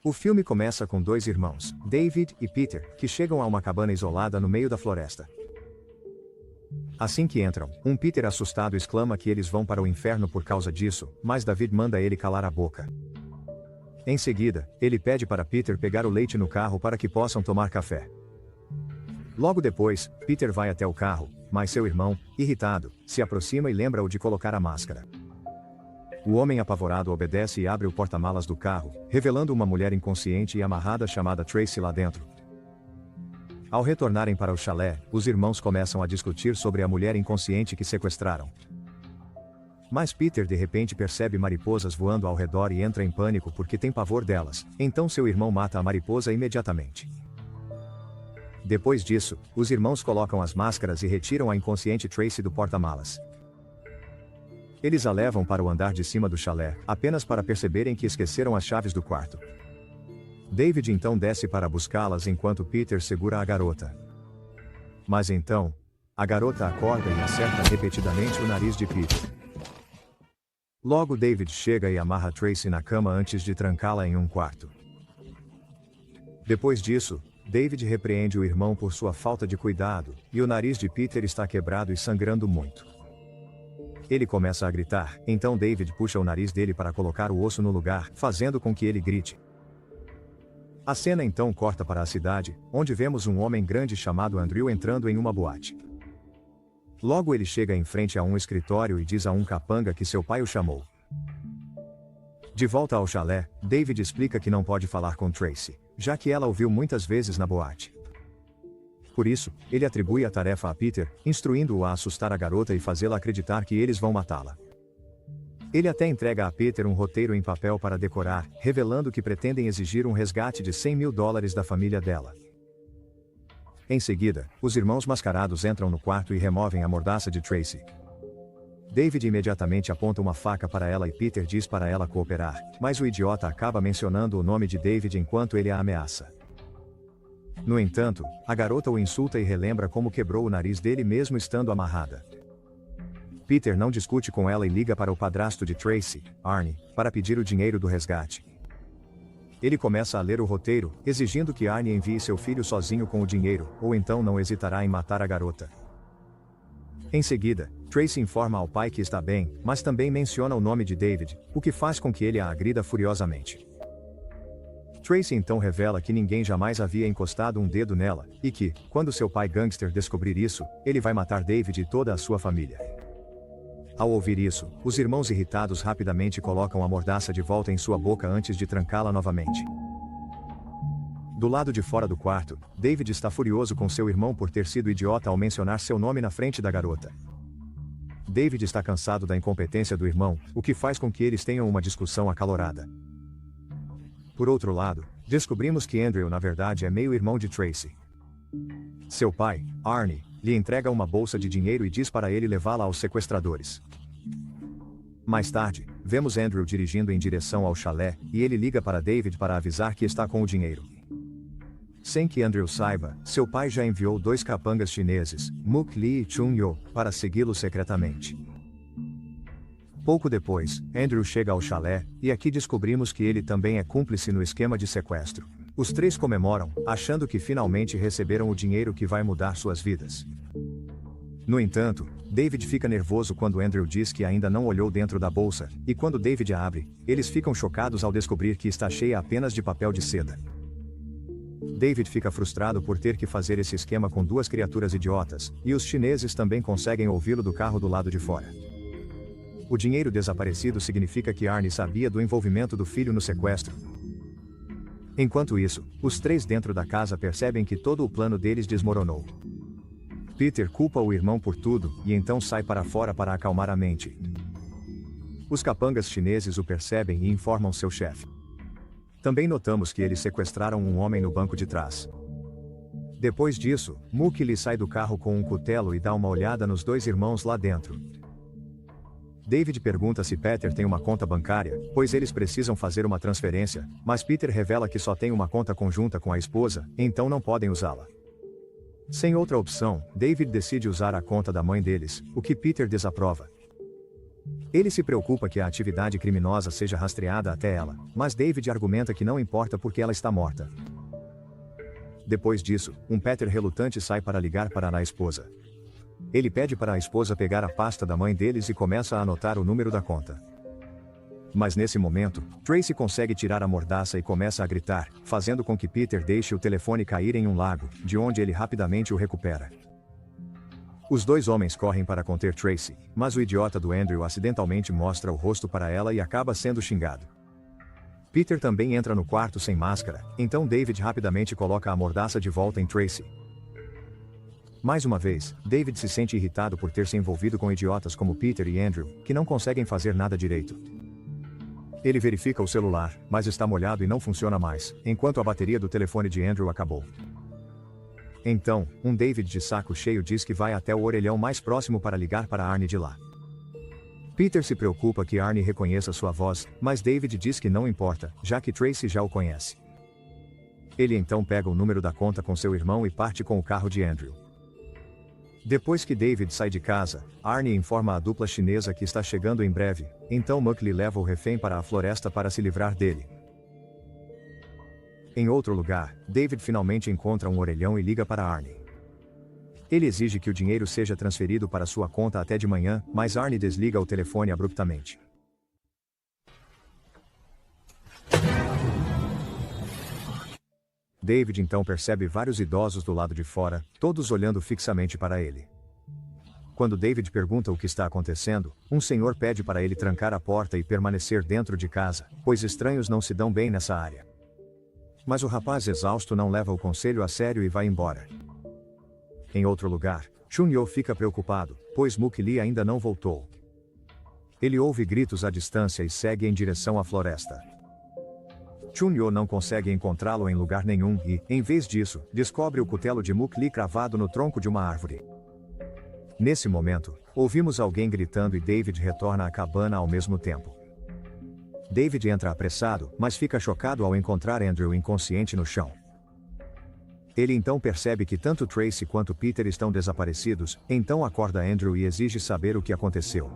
O filme começa com dois irmãos, David e Peter, que chegam a uma cabana isolada no meio da floresta. Assim que entram, Peter assustado exclama que eles vão para o inferno por causa disso, mas David manda ele calar a boca. Em seguida, ele pede para Peter pegar o leite no carro para que possam tomar café. Logo depois, Peter vai até o carro, mas seu irmão, irritado, se aproxima e lembra-o de colocar a máscara. O homem apavorado obedece e abre o porta-malas do carro, revelando uma mulher inconsciente e amarrada chamada Tracy lá dentro. Ao retornarem para o chalé, os irmãos começam a discutir sobre a mulher inconsciente que sequestraram. Mas Peter de repente percebe mariposas voando ao redor e entra em pânico porque tem pavor delas, então seu irmão mata a mariposa imediatamente. Depois disso, os irmãos colocam as máscaras e retiram a inconsciente Tracy do porta-malas. Eles a levam para o andar de cima do chalé, apenas para perceberem que esqueceram as chaves do quarto. David então desce para buscá-las enquanto Peter segura a garota. Mas então, a garota acorda e acerta repetidamente o nariz de Peter. Logo David chega e amarra Tracy na cama antes de trancá-la em um quarto. Depois disso, David repreende o irmão por sua falta de cuidado, e o nariz de Peter está quebrado e sangrando muito. Ele começa a gritar, então David puxa o nariz dele para colocar o osso no lugar, fazendo com que ele grite. A cena então corta para a cidade, onde vemos um homem grande chamado Andrew entrando em uma boate. Logo ele chega em frente a um escritório e diz a um capanga que seu pai o chamou. De volta ao chalé, David explica que não pode falar com Tracy, já que ela o viu muitas vezes na boate. Por isso, ele atribui a tarefa a Peter, instruindo-o a assustar a garota e fazê-la acreditar que eles vão matá-la. Ele até entrega a Peter um roteiro em papel para decorar, revelando que pretendem exigir um resgate de $100.000 da família dela. Em seguida, os irmãos mascarados entram no quarto e removem a mordaça de Tracy. David imediatamente aponta uma faca para ela e Peter diz para ela cooperar, mas o idiota acaba mencionando o nome de David enquanto ele a ameaça. No entanto, a garota o insulta e relembra como quebrou o nariz dele mesmo estando amarrada. Peter não discute com ela e liga para o padrasto de Tracy, Arnie, para pedir o dinheiro do resgate. Ele começa a ler o roteiro, exigindo que Arnie envie seu filho sozinho com o dinheiro, ou então não hesitará em matar a garota. Em seguida, Tracy informa ao pai que está bem, mas também menciona o nome de David, o que faz com que ele a agrida furiosamente. Tracy então revela que ninguém jamais havia encostado um dedo nela, e que, quando seu pai gangster descobrir isso, ele vai matar David e toda a sua família. Ao ouvir isso, os irmãos irritados rapidamente colocam a mordaça de volta em sua boca antes de trancá-la novamente. Do lado de fora do quarto, David está furioso com seu irmão por ter sido idiota ao mencionar seu nome na frente da garota. David está cansado da incompetência do irmão, o que faz com que eles tenham uma discussão acalorada. Por outro lado, descobrimos que Andrew na verdade é meio-irmão de Tracy. Seu pai, Arnie, lhe entrega uma bolsa de dinheiro e diz para ele levá-la aos sequestradores. Mais tarde, vemos Andrew dirigindo em direção ao chalé, e ele liga para David para avisar que está com o dinheiro. Sem que Andrew saiba, seu pai já enviou 2 capangas chineses, Mook Lee e Chun Yo, para segui-lo secretamente. Pouco depois, Andrew chega ao chalé, e aqui descobrimos que ele também é cúmplice no esquema de sequestro. Os 3 comemoram, achando que finalmente receberam o dinheiro que vai mudar suas vidas. No entanto, David fica nervoso quando Andrew diz que ainda não olhou dentro da bolsa, e quando David a abre, eles ficam chocados ao descobrir que está cheia apenas de papel de seda. David fica frustrado por ter que fazer esse esquema com 2 criaturas idiotas, e os chineses também conseguem ouvi-lo do carro do lado de fora. O dinheiro desaparecido significa que Arnie sabia do envolvimento do filho no sequestro. Enquanto isso, os 3 dentro da casa percebem que todo o plano deles desmoronou. Peter culpa o irmão por tudo, e então sai para fora para acalmar a mente. Os capangas chineses o percebem e informam seu chefe. Também notamos que eles sequestraram um homem no banco de trás. Depois disso, Mook lhe sai do carro com um cutelo e dá uma olhada nos 2 irmãos lá dentro. David pergunta se Peter tem uma conta bancária, pois eles precisam fazer uma transferência, mas Peter revela que só tem uma conta conjunta com a esposa, então não podem usá-la. Sem outra opção, David decide usar a conta da mãe deles, o que Peter desaprova. Ele se preocupa que a atividade criminosa seja rastreada até ela, mas David argumenta que não importa porque ela está morta. Depois disso, Peter relutante sai para ligar para a esposa. Ele pede para a esposa pegar a pasta da mãe deles e começa a anotar o número da conta. Mas nesse momento, Tracy consegue tirar a mordaça e começa a gritar, fazendo com que Peter deixe o telefone cair em um lago, de onde ele rapidamente o recupera. Os dois homens correm para conter Tracy, mas o idiota do Andrew acidentalmente mostra o rosto para ela e acaba sendo xingado. Peter também entra no quarto sem máscara, então David rapidamente coloca a mordaça de volta em Tracy. Mais uma vez, David se sente irritado por ter se envolvido com idiotas como Peter e Andrew, que não conseguem fazer nada direito. Ele verifica o celular, mas está molhado e não funciona mais, enquanto a bateria do telefone de Andrew acabou. Então, David de saco cheio diz que vai até o orelhão mais próximo para ligar para Arnie de lá. Peter se preocupa que Arnie reconheça sua voz, mas David diz que não importa, já que Tracy já o conhece. Ele então pega o número da conta com seu irmão e parte com o carro de Andrew. Depois que David sai de casa, Arnie informa a dupla chinesa que está chegando em breve, então Muttley leva o refém para a floresta para se livrar dele. Em outro lugar, David finalmente encontra um orelhão e liga para Arnie. Ele exige que o dinheiro seja transferido para sua conta até de manhã, mas Arnie desliga o telefone abruptamente. David então percebe vários idosos do lado de fora, todos olhando fixamente para ele. Quando David pergunta o que está acontecendo, um senhor pede para ele trancar a porta e permanecer dentro de casa, pois estranhos não se dão bem nessa área. Mas o rapaz exausto não leva o conselho a sério e vai embora. Em outro lugar, Chun-Yo fica preocupado, pois Muk-Lee ainda não voltou. Ele ouve gritos à distância e segue em direção à floresta. Chun-Yo não consegue encontrá-lo em lugar nenhum e, em vez disso, descobre o cutelo de Muk-Lee cravado no tronco de uma árvore. Nesse momento, ouvimos alguém gritando e David retorna à cabana ao mesmo tempo. David entra apressado, mas fica chocado ao encontrar Andrew inconsciente no chão. Ele então percebe que tanto Tracy quanto Peter estão desaparecidos, então acorda Andrew e exige saber o que aconteceu.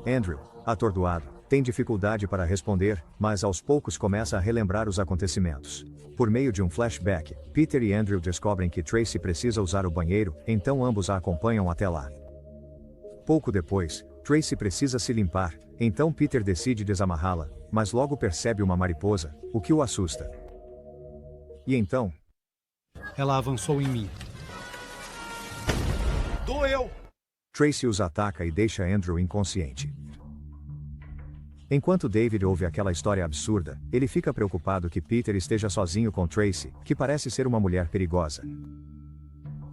Andrew, atordoado, tem dificuldade para responder, mas aos poucos começa a relembrar os acontecimentos. Por meio de um flashback, Peter e Andrew descobrem que Tracy precisa usar o banheiro, então ambos a acompanham até lá. Pouco depois, Tracy precisa se limpar, então Peter decide desamarrá-la, mas logo percebe uma mariposa, o que o assusta. E então... Ela avançou em mim. Doeu! Tracy os ataca e deixa Andrew inconsciente. Enquanto David ouve aquela história absurda, ele fica preocupado que Peter esteja sozinho com Tracy, que parece ser uma mulher perigosa.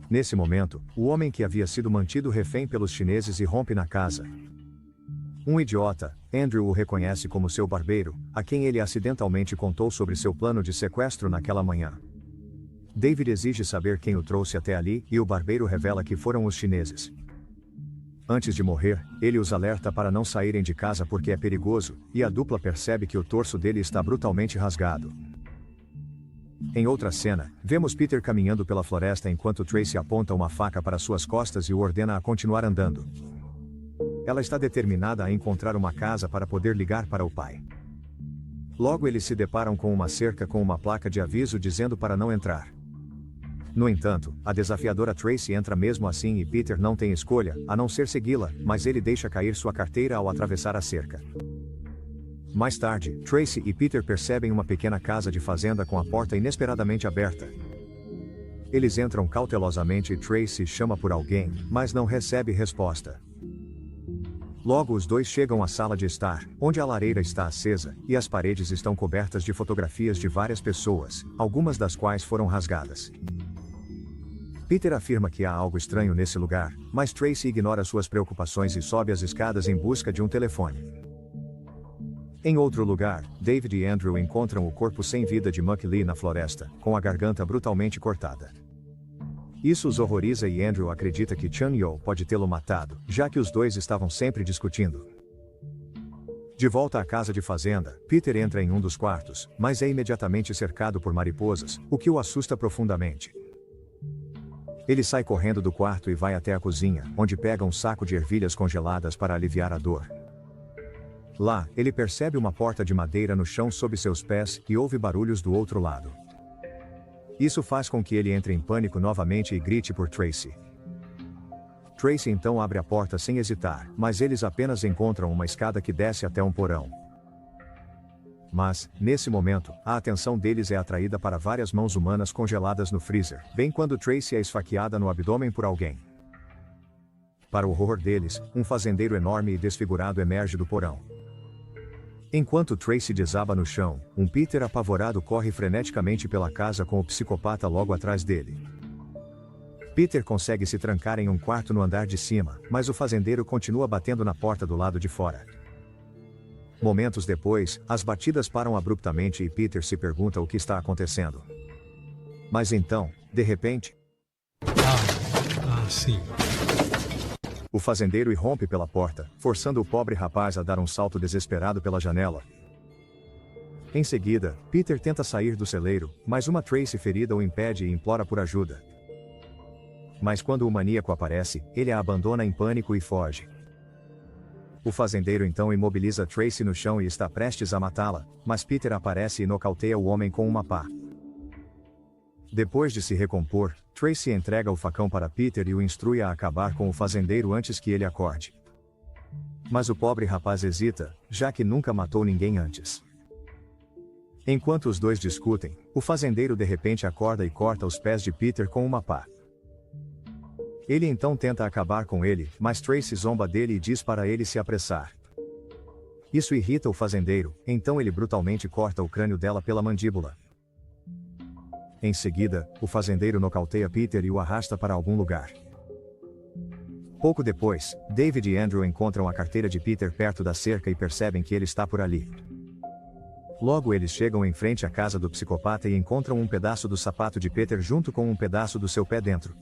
Nesse momento, o homem que havia sido mantido refém pelos chineses irrompe na casa. Um idiota, Andrew o reconhece como seu barbeiro, a quem ele acidentalmente contou sobre seu plano de sequestro naquela manhã. David exige saber quem o trouxe até ali, e o barbeiro revela que foram os chineses. Antes de morrer, ele os alerta para não saírem de casa porque é perigoso, e a dupla percebe que o torso dele está brutalmente rasgado. Em outra cena, vemos Peter caminhando pela floresta enquanto Tracy aponta uma faca para suas costas e o ordena a continuar andando. Ela está determinada a encontrar uma casa para poder ligar para o pai. Logo eles se deparam com uma cerca com uma placa de aviso dizendo para não entrar. No entanto, a desafiadora Tracy entra mesmo assim e Peter não tem escolha, a não ser segui-la, mas ele deixa cair sua carteira ao atravessar a cerca. Mais tarde, Tracy e Peter percebem uma pequena casa de fazenda com a porta inesperadamente aberta. Eles entram cautelosamente e Tracy chama por alguém, mas não recebe resposta. Logo os dois chegam à sala de estar, onde a lareira está acesa, e as paredes estão cobertas de fotografias de várias pessoas, algumas das quais foram rasgadas. Peter afirma que há algo estranho nesse lugar, mas Tracy ignora suas preocupações e sobe as escadas em busca de um telefone. Em outro lugar, David e Andrew encontram o corpo sem vida de Muk-Lee na floresta, com a garganta brutalmente cortada. Isso os horroriza e Andrew acredita que Chun-Yo pode tê-lo matado, já que os dois estavam sempre discutindo. De volta à casa de fazenda, Peter entra em um dos quartos, mas é imediatamente cercado por mariposas, o que o assusta profundamente. Ele sai correndo do quarto e vai até a cozinha, onde pega um saco de ervilhas congeladas para aliviar a dor. Lá, ele percebe uma porta de madeira no chão sob seus pés e ouve barulhos do outro lado. Isso faz com que ele entre em pânico novamente e grite por Tracy. Tracy então abre a porta sem hesitar, mas eles apenas encontram uma escada que desce até um porão. Mas, nesse momento, a atenção deles é atraída para várias mãos humanas congeladas no freezer, bem quando Tracy é esfaqueada no abdômen por alguém. Para o horror deles, um fazendeiro enorme e desfigurado emerge do porão. Enquanto Tracy desaba no chão, um Peter apavorado corre freneticamente pela casa com o psicopata logo atrás dele. Peter consegue se trancar em um quarto no andar de cima, mas o fazendeiro continua batendo na porta do lado de fora. Momentos depois, as batidas param abruptamente e Peter se pergunta o que está acontecendo. Mas então, de repente... Sim. O fazendeiro irrompe pela porta, forçando o pobre rapaz a dar um salto desesperado pela janela. Em seguida, Peter tenta sair do celeiro, mas uma Tracy ferida o impede e implora por ajuda. Mas quando o maníaco aparece, ele a abandona em pânico e foge. O fazendeiro então imobiliza Tracy no chão e está prestes a matá-la, mas Peter aparece e nocauteia o homem com uma pá. Depois de se recompor, Tracy entrega o facão para Peter e o instrui a acabar com o fazendeiro antes que ele acorde. Mas o pobre rapaz hesita, já que nunca matou ninguém antes. Enquanto os dois discutem, o fazendeiro de repente acorda e corta os pés de Peter com uma pá. Ele então tenta acabar com ele, mas Tracy zomba dele e diz para ele se apressar. Isso irrita o fazendeiro, então ele brutalmente corta o crânio dela pela mandíbula. Em seguida, o fazendeiro nocauteia Peter e o arrasta para algum lugar. Pouco depois, David e Andrew encontram a carteira de Peter perto da cerca e percebem que ele está por ali. Logo eles chegam em frente à casa do psicopata e encontram um pedaço do sapato de Peter junto com um pedaço do seu pé dentro.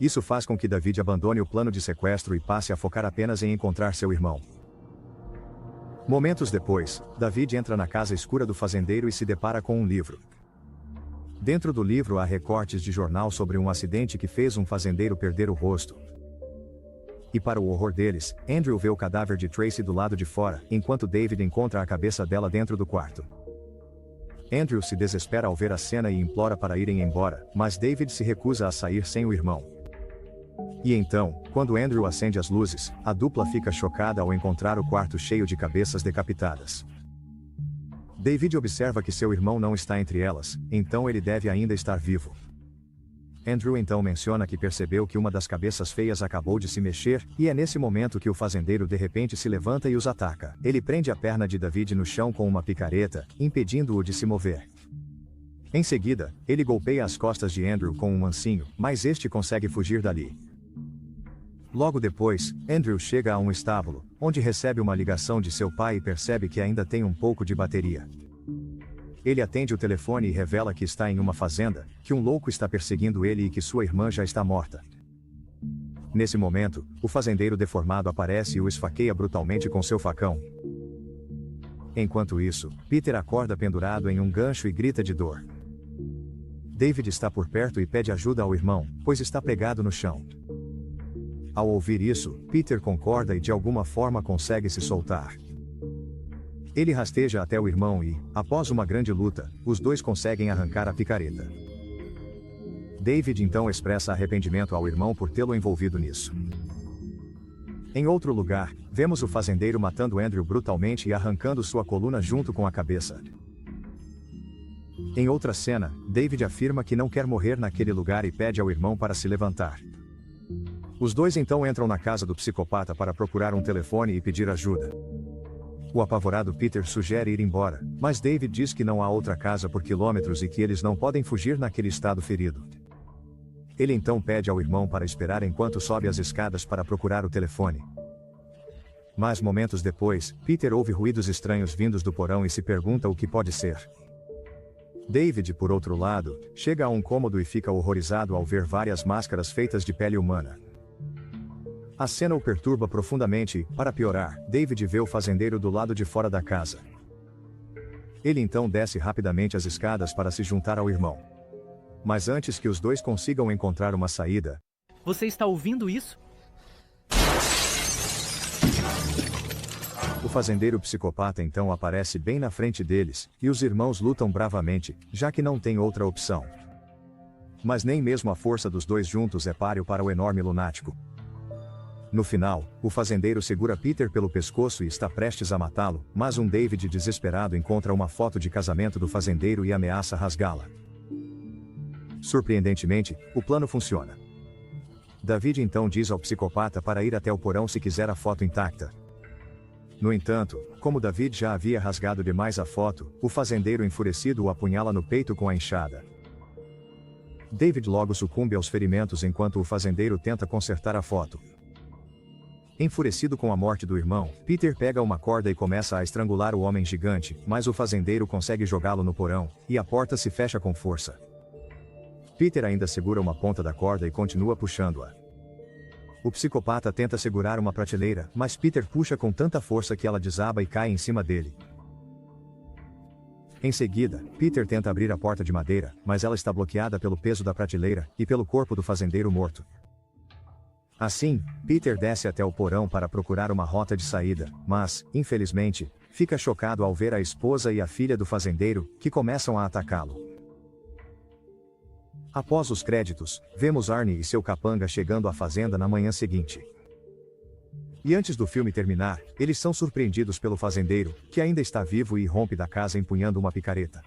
Isso faz com que David abandone o plano de sequestro e passe a focar apenas em encontrar seu irmão. Momentos depois, David entra na casa escura do fazendeiro e se depara com um livro. Dentro do livro há recortes de jornal sobre um acidente que fez um fazendeiro perder o rosto. E para o horror deles, Andrew vê o cadáver de Tracy do lado de fora, enquanto David encontra a cabeça dela dentro do quarto. Andrew se desespera ao ver a cena e implora para irem embora, mas David se recusa a sair sem o irmão. E então, quando Andrew acende as luzes, a dupla fica chocada ao encontrar o quarto cheio de cabeças decapitadas. David observa que seu irmão não está entre elas, então ele deve ainda estar vivo. Andrew então menciona que percebeu que uma das cabeças feias acabou de se mexer, e é nesse momento que o fazendeiro de repente se levanta e os ataca. Ele prende a perna de David no chão com uma picareta, impedindo-o de se mover. Em seguida, ele golpeia as costas de Andrew com um mansinho, mas este consegue fugir dali. Logo depois, Andrew chega a um estábulo, onde recebe uma ligação de seu pai e percebe que ainda tem um pouco de bateria. Ele atende o telefone e revela que está em uma fazenda, que um louco está perseguindo ele e que sua irmã já está morta. Nesse momento, o fazendeiro deformado aparece e o esfaqueia brutalmente com seu facão. Enquanto isso, Peter acorda pendurado em um gancho e grita de dor. David está por perto e pede ajuda ao irmão, pois está pregado no chão. Ao ouvir isso, Peter concorda e de alguma forma consegue se soltar. Ele rasteja até o irmão e, após uma grande luta, os dois conseguem arrancar a picareta. David então expressa arrependimento ao irmão por tê-lo envolvido nisso. Em outro lugar, vemos o fazendeiro matando Andrew brutalmente e arrancando sua coluna junto com a cabeça. Em outra cena, David afirma que não quer morrer naquele lugar e pede ao irmão para se levantar. Os dois então entram na casa do psicopata para procurar um telefone e pedir ajuda. O apavorado Peter sugere ir embora, mas David diz que não há outra casa por quilômetros e que eles não podem fugir naquele estado ferido. Ele então pede ao irmão para esperar enquanto sobe as escadas para procurar o telefone. Mas momentos depois, Peter ouve ruídos estranhos vindos do porão e se pergunta o que pode ser. David, por outro lado, chega a um cômodo e fica horrorizado ao ver várias máscaras feitas de pele humana. A cena o perturba profundamente e, para piorar, David vê o fazendeiro do lado de fora da casa. Ele então desce rapidamente as escadas para se juntar ao irmão. Mas antes que os dois consigam encontrar uma saída, Você está ouvindo isso? o fazendeiro psicopata então aparece bem na frente deles, e os irmãos lutam bravamente, já que não tem outra opção. Mas nem mesmo a força dos dois juntos é páreo para o enorme lunático. No final, o fazendeiro segura Peter pelo pescoço e está prestes a matá-lo, mas um David desesperado encontra uma foto de casamento do fazendeiro e ameaça rasgá-la. Surpreendentemente, o plano funciona. David então diz ao psicopata para ir até o porão se quiser a foto intacta. No entanto, como David já havia rasgado demais a foto, o fazendeiro enfurecido o apunhala no peito com a enxada. David logo sucumbe aos ferimentos enquanto o fazendeiro tenta consertar a foto. Enfurecido com a morte do irmão, Peter pega uma corda e começa a estrangular o homem gigante, mas o fazendeiro consegue jogá-lo no porão, e a porta se fecha com força. Peter ainda segura uma ponta da corda e continua puxando-a. O psicopata tenta segurar uma prateleira, mas Peter puxa com tanta força que ela desaba e cai em cima dele. Em seguida, Peter tenta abrir a porta de madeira, mas ela está bloqueada pelo peso da prateleira e pelo corpo do fazendeiro morto. Assim, Peter desce até o porão para procurar uma rota de saída, mas, infelizmente, fica chocado ao ver a esposa e a filha do fazendeiro, que começam a atacá-lo. Após os créditos, vemos Arnie e seu capanga chegando à fazenda na manhã seguinte. E antes do filme terminar, eles são surpreendidos pelo fazendeiro, que ainda está vivo e rompe da casa empunhando uma picareta.